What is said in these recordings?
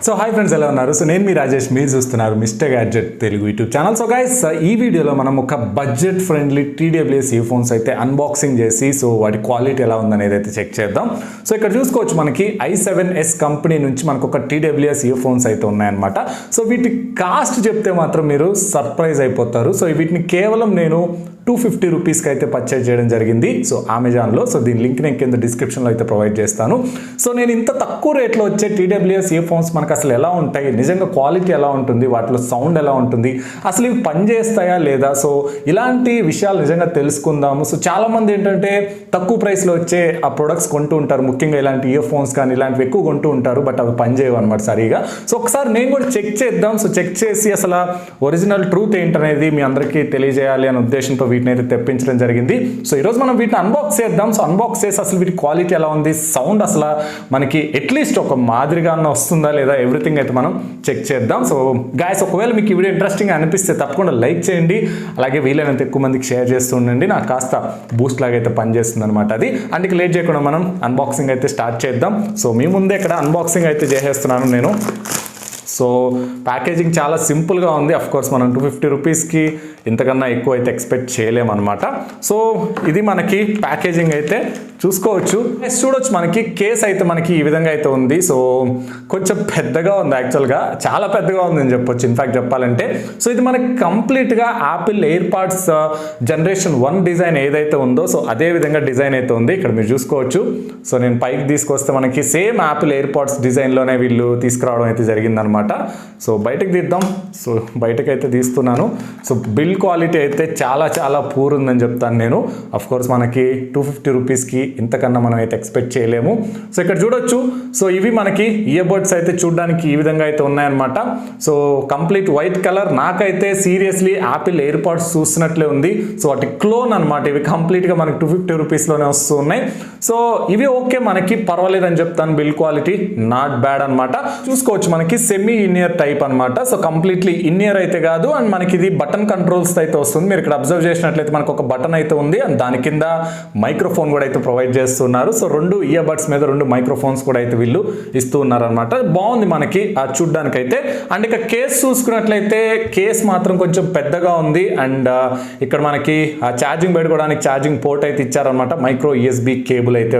So hi friends, ఎలా ఉన్నారు? So నేను మీ రాజేష్, మీరు చూస్తున్నారు mister gadget Telugu YouTube channel. So guys, ఈ వీడియోలో మనం ఒక budget friendly TWS ear phones అయితే అన్బాక్సింగ్ చేసి సో వాటి క్వాలిటీ ఎలా ఉందనేది అయితే చెక్ చేద్దాం. సో ఇక్కడ చూసుకోవచ్చు, మనకి i7s కంపెనీ నుంచి మనకు ఒక TWS ఇయర్ ఫోన్స్ అయితే ఉన్నాయన్నమాట. సో వీటి కాస్ట్ చెప్తే మాత్రం మీరు సర్ప్రైజ్ అయిపోతారు. సో వీటిని కేవలం నేను 250 రూపీస్కి అయితే పర్చేజ్ చేయడం జరిగింది. సో అమెజాన్లో. సో దీని లింక్ నేను కింద డిస్క్రిప్షన్లో అయితే ప్రొవైడ్ చేస్తాను. సో నేను ఇంత తక్కువ రేట్లో వచ్చే TWS ఇయర్ ఫోన్స్ మనకు అసలు ఎలా ఉంటాయి, నిజంగా క్వాలిటీ ఎలా ఉంటుంది, వాటిలో సౌండ్ ఎలా ఉంటుంది, అసలు ఇవి పనిచేస్తాయా లేదా, సో ఇలాంటి విషయాలు నిజంగా తెలుసుకుందాము. సో చాలామంది ఏంటంటే తక్కువ ప్రైస్లో వచ్చే ఆ ప్రొడక్ట్స్ కొంటూ ఉంటారు, ముఖ్యంగా ఇలాంటి ఇయర్ ఫోన్స్ కానీ ఇలాంటివి ఎక్కువ కొంటూ ఉంటారు, బట్ అవి పనిచేయవు అనమాట సరిగా. సో ఒకసారి నేను కూడా చెక్ చేద్దాం. సో చెక్ చేసి అసలు ఒరిజినల్ ట్రూత్ ఏంటనేది మీ అందరికీ తెలియజేయాలి అనే ఉద్దేశంతో వీటిని అయితే తెప్పించడం జరిగింది. సో ఈరోజు మనం వీటిని అన్బాక్స్ చేద్దాం. సో అన్బాక్స్ చేసి అసలు వీటి క్వాలిటీ ఎలా ఉంది, సౌండ్ అసలు మనకి అట్లీస్ట్ ఒక మాదిరిగా వస్తుందా లేదా, ఎవ్రీథింగ్ అయితే మనం చెక్ చేద్దాం. సో గాయస్, ఒకవేళ మీకు ఈ వీడియో ఇంట్రెస్టింగ్ అనిపిస్తే తప్పకుండా లైక్ చేయండి, అలాగే వీలైనంత ఎక్కువ మందికి షేర్ చేస్తూ ఉండండి. నాకు కాస్త బూస్ట్ లాగా అయితే పనిచేస్తుంది అనమాట అది. అందుకే లేట్ చేయకుండా మనం అన్బాక్సింగ్ అయితే స్టార్ట్ చేద్దాం. సో మీ ముందే ఇక్కడ అన్బాక్సింగ్ అయితే చేసేస్తున్నాను నేను. సో ప్యాకేజింగ్ చాలా సింపుల్గా ఉంది. అఫ్కోర్స్ మనం 250 రూపీస్కి ఇంతకన్నా ఎక్కువ అయితే ఎక్స్పెక్ట్ చేయలేమన్నమాట. సో ఇది మనకి ప్యాకేజింగ్ అయితే చూసుకోవచ్చు. చూడొచ్చు, మనకి కేస్ అయితే మనకి ఈ విధంగా అయితే ఉంది. సో కొంచెం పెద్దగా ఉంది, యాక్చువల్గా చాలా పెద్దగా ఉంది అని చెప్పొచ్చు ఇన్ఫ్యాక్ట్ చెప్పాలంటే. సో ఇది మనకి కంప్లీట్గా యాపిల్ ఎయిర్పాడ్స్ జనరేషన్ 1 డిజైన్ ఏదైతే ఉందో సో అదే విధంగా డిజైన్ అయితే ఉంది. ఇక్కడ మీరు చూసుకోవచ్చు. సో నేను పైకి తీసుకొస్తే మనకి సేమ్ యాపిల్ ఎయిర్పాడ్స్ డిజైన్లోనే వీళ్ళు తీసుకురావడం అయితే జరిగిందనమాట. సో బయటకు తీద్దాం. సో బయటకైతే తీస్తున్నాను. సో బిల్డ్ క్వాలిటీ అయితే చాలా చాలా పూర్ ఉందని చెప్తాను నేను. అఫ్కోర్స్ మనకి 250 రూపీస్కి ఇంతకన్నా మనం అయితే ఎక్స్పెక్ట్ చేయలేము. సో ఇక్కడ చూడొచ్చు. సో ఇవి మనకి ఇయర్బడ్స్ అయితే చూడడానికి ఈ విధంగా అయితే ఉన్నాయన్నమాట. సో కంప్లీట్ వైట్ కలర్, నాకైతే సీరియస్లీ యాపిల్ ఎయిర్పాడ్స్ చూస్తున్నట్లే ఉంది. సో వాటి క్లోన్ అనమాట. ఇవి కంప్లీట్గా మనకి 250 రూపీస్లోనే వస్తూ ఉన్నాయి. సో ఇవి ఓకే, మనకి పర్వాలేదని చెప్తాను. బిల్డ్ క్వాలిటీ నాట్ బ్యాడ్ అనమాట. చూసుకోవచ్చు, మనకి సెమీ ఇన్ఇయర్ టైప్ అనమాట. సో కంప్లీట్లీ ఇన్ఇయర్ అయితే కాదు, అండ్ మనకి ఇది బటన్ కంట్రోల్స్ అయితే వస్తుంది. మీరు ఇక్కడ అబ్జర్వ్ చేసినట్లయితే మనకు ఒక బటన్ అయితే ఉంది, అండ్ దాని కింద మైక్రోఫోన్ కూడా అయితే ప్రొవైడ్ చేస్తున్నారు. సో 2 ఇయర్బడ్స్ మీద 2 మైక్రోఫోన్స్ కూడా అయితే వీళ్ళు ఇస్తూ ఉన్నారు అనమాట. బాగుంది మనకి చూడ్డానికి అయితే. అండ్ ఇక కేస్ చూసుకున్నట్లయితే కేస్ మాత్రం కొంచెం పెద్దగా ఉంది. అండ్ ఇక్కడ మనకి ఛార్జింగ్ పెట్టుకోవడానికి ఛార్జింగ్ పోర్ట్ అయితే ఇచ్చారనమాట. మైక్రో USB కేబుల్ అయితే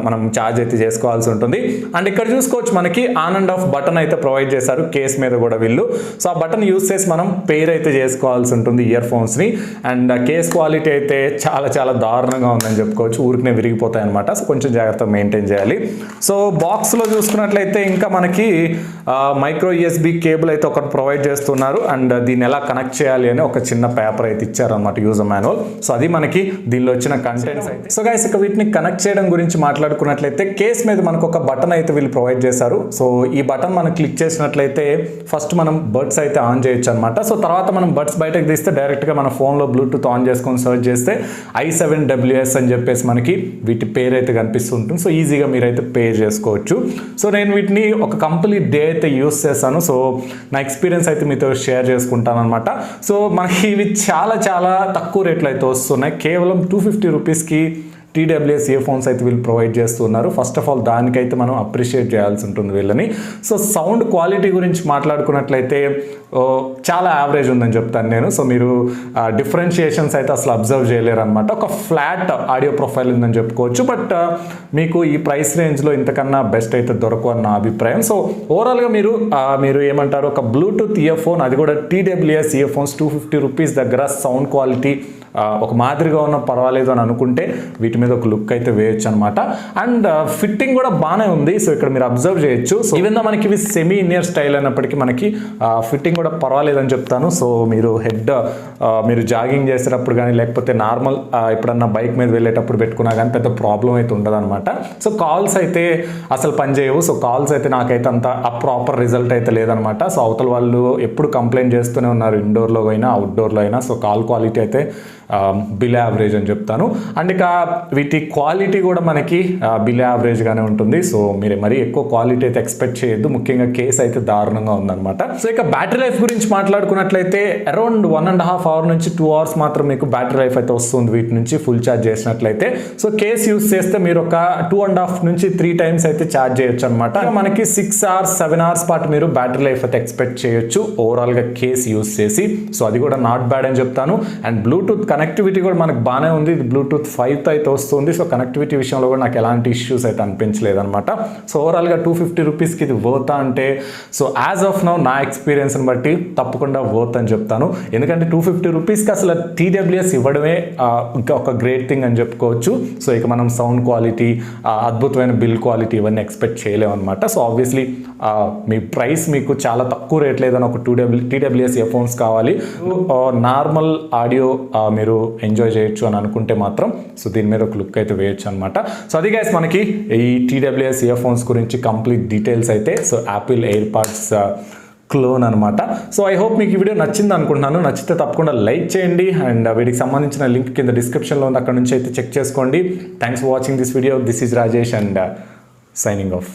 మనం ఛార్జ్ అయితే చేసుకోవాల్సి ఉంటుంది. అండ్ ఇక్కడ చూసుకోవచ్చు, మనకి ఆన్ అండ్ ఆఫ్ బటన్ అయితే ప్రొవైడ్ చేశారు కేస్ మీద కూడా వీళ్ళు. సో ఆ బటన్ యూస్ చేసి మనం పేర్ అయితే చేసుకోవాల్సి ఉంటుంది ఇయర్ ఫోన్స్ని. అండ్ కేస్ క్వాలిటీ అయితే చాలా చాలా దారుణంగా ఉందని చెప్పుకోవచ్చు. ఊరికనే విరిగిపోతాయి అనమాట. సో కొంచెం జాగ్రత్తగా మెయింటైన్ చేయాలి. సో బాక్స్లో చూసుకున్నట్లయితే ఇంకా మనకి మైక్రో USB కేబుల్ అయితే ఒకటి ప్రొవైడ్ చేస్తున్నారు. అండ్ దీన్ని ఎలా కనెక్ట్ చేయాలి అని ఒక చిన్న పేపర్ అయితే ఇచ్చారనమాట, యూజర్ మాన్యువల్. సో అది మనకి దీనిలో వచ్చిన కంటెంట్స్ అయితే. సో గైస్, ఇక వీటిని కనెక్ట్ చేయడం గురించి మాట్లాడుకున్నట్లయితే కేస్ మీద మనకు ఒక బటన్ అయితే వీళ్ళు ప్రొవైడ్ చేశారు. సో ఈ బటన్ మనం క్లిక్ చేసినట్లయితే ఫస్ట్ మనం బడ్స్ అయితే ఆన్ చేయొచ్చు అనమాట. సో తర్వాత మనం బడ్స్ బయటకు తీస్తే డైరెక్ట్గా మన ఫోన్లో బ్లూటూత్ ఆన్ చేసుకొని సర్చ్ చేస్తే i7WS అని చెప్పేసి మనకి వీటి పేరు అయితే కనిపిస్తుంటుంది. సో ఈజీగా మీరైతే పే చేసుకోవచ్చు. సో నేను వీటిని ఒక కంప్లీట్ డే అయితే యూస్ చేశాను. సో నా ఎక్స్పీరియన్స్ అయితే మీతో షేర్ చేసుకుంటాను అనమాట. సో మనకి ఇవి చాలా చాలా తక్కువ రేట్లు అయితే వస్తున్నాయి. కేవలం 250 రూపీస్కి TWS ఇయర్ ఫోన్స్ అయితే వీళ్ళు ప్రొవైడ్ చేస్తున్నారు. ఫస్ట్ ఆఫ్ ఆల్ దానికైతే మనం అప్రిషియేట్ చేయాల్సి ఉంటుంది వీళ్ళని. సో సౌండ్ క్వాలిటీ గురించి మాట్లాడుకున్నట్లయితే చాలా యావరేజ్ ఉందని చెప్తాను నేను. సో మీరు డిఫరెన్షియేషన్స్ అయితే అసలు అబ్జర్వ్ చేయలేరు అనమాట. ఒక ఫ్లాట్ ఆడియో ప్రొఫైల్ ఉందని చెప్పుకోవచ్చు. బట్ మీకు ఈ ప్రైస్ రేంజ్లో ఇంతకన్నా బెస్ట్ అయితే దొరకవు అన్న అభిప్రాయం. సో ఓవరాల్గా మీరు ఏమంటారు, ఒక బ్లూటూత్ ఇయర్ ఫోన్, అది కూడా TWS ఇయర్ ఫోన్స్ 250 రూపీస్ దగ్గర సౌండ్ క్వాలిటీ ఒక మాదిరిగా ఉన్న పర్వాలేదు అని అనుకుంటే వీటి మీద ఒక లుక్ అయితే వేయొచ్చు అనమాట. అండ్ ఫిట్టింగ్ కూడా బాగానే ఉంది. సో ఇక్కడ మీరు అబ్జర్వ్ చేయొచ్చు. సో ఈవెన్ దో మనకి ఇవి సెమీ ఇన్నియర్ స్టైల్ అయినప్పటికీ మనకి ఫిట్టింగ్ కూడా పర్వాలేదని చెప్తాను. సో మీరు జాగింగ్ చేసేటప్పుడు కానీ లేకపోతే నార్మల్ ఎప్పుడన్నా బైక్ మీద వెళ్ళేటప్పుడు పెట్టుకున్నా కానీ పెద్ద ప్రాబ్లం అయితే ఉండదు అనమాట. సో కాల్స్ అయితే అసలు పనిచేయవు. సో కాల్స్ అయితే నాకైతే అంత ప్రాపర్ రిజల్ట్ అయితే లేదనమాట. సో అవతల వాళ్ళు ఎప్పుడు కంప్లైంట్ చేస్తూనే ఉన్నారు, ఇండోర్లో అయినా అవుట్డోర్లో అయినా. సో కాల్ క్వాలిటీ అయితే బిల్ యావరేజ్ అని చెప్తాను. అండ్ ఇక వీటి క్వాలిటీ కూడా మనకి బిల్ యావరేజ్గానే ఉంటుంది. సో మీరు మరీ ఎక్కువ క్వాలిటీ అయితే ఎక్స్పెక్ట్ చేయొద్దు, ముఖ్యంగా కేస్ అయితే దారుణంగా ఉందన్నమాట. సో ఇక బ్యాటరీ లైఫ్ గురించి మాట్లాడుకున్నట్లయితే అరౌండ్ 1.5 hours నుంచి 2 hours మాత్రం మీకు బ్యాటరీ లైఫ్ అయితే వస్తుంది వీటి నుంచి ఫుల్ ఛార్జ్ చేసినట్లయితే. సో కేస్ యూస్ చేస్తే మీరు ఒక 2.5 నుంచి 3 times అయితే ఛార్జ్ చేయొచ్చు అనమాట. మనకి 6 hours 7 hours పాటు మీరు బ్యాటరీ లైఫ్ అయితే ఎక్స్పెక్ట్ చేయొచ్చు ఓవరాల్గా కేస్ యూస్ చేసి. సో అది కూడా నాట్ బ్యాడ్ అని చెప్తాను. అండ్ బ్లూటూత్ కనెక్టివిటీ కూడా మనకు బాగానే ఉంది. ఇది బ్లూటూత్ 5తో అయితే వస్తుంది. సో కనెక్టివిటీ విషయంలో కూడా నాకు ఎలాంటి ఇష్యూస్ అయితే అనిపించలేదు అనమాట. సో ఓవరాల్గా 250 రూపీస్కి ఇది వర్తా అంటే సో యాజ్ ఆఫ్ నౌ నా ఎక్స్పీరియన్స్ని బట్టి తప్పకుండా వర్త్ అని చెప్తాను. ఎందుకంటే 250 రూపీస్కి అసలు TWS ఇవ్వడమే ఇంకా ఒక గ్రేట్ థింగ్ అని చెప్పుకోవచ్చు. సో ఇక మనం సౌండ్ క్వాలిటీ, అద్భుతమైన బిల్ క్వాలిటీ ఇవన్నీ ఎక్స్పెక్ట్ చేయలేము అనమాట. సో ఆబ్వియస్లీ మీ ప్రైస్ మీకు చాలా తక్కువ రేట్ లేదని ఒక TWS ఇయర్ ఫోన్స్ కావాలి, నార్మల్ ఆడియో మీరు ఎంజాయ్ చేయొచ్చు అని అనుకుంటే మాత్రం సో దీని మీద ఒక లుక్ అయితే వేయచ్చు అనమాట. సో అది గైస్ మనకి ఈ TWS ఇయర్ ఫోన్స్ గురించి కంప్లీట్ డీటెయిల్స్ అయితే. సో యాపిల్ ఎయిర్పాడ్స్ క్లోన్ అనమాట. సో ఐ హోప్ మీకు ఈ వీడియో నచ్చింది అనుకుంటున్నాను. నచ్చితే తప్పకుండా లైక్ చేయండి అండ్ వీటికి సంబంధించిన లింక్ కింద డిస్క్రిప్షన్లో ఉంది, అక్కడ నుంచి అయితే చెక్ చేసుకోండి. Thanks for watching this video. This is Rajesh and signing off.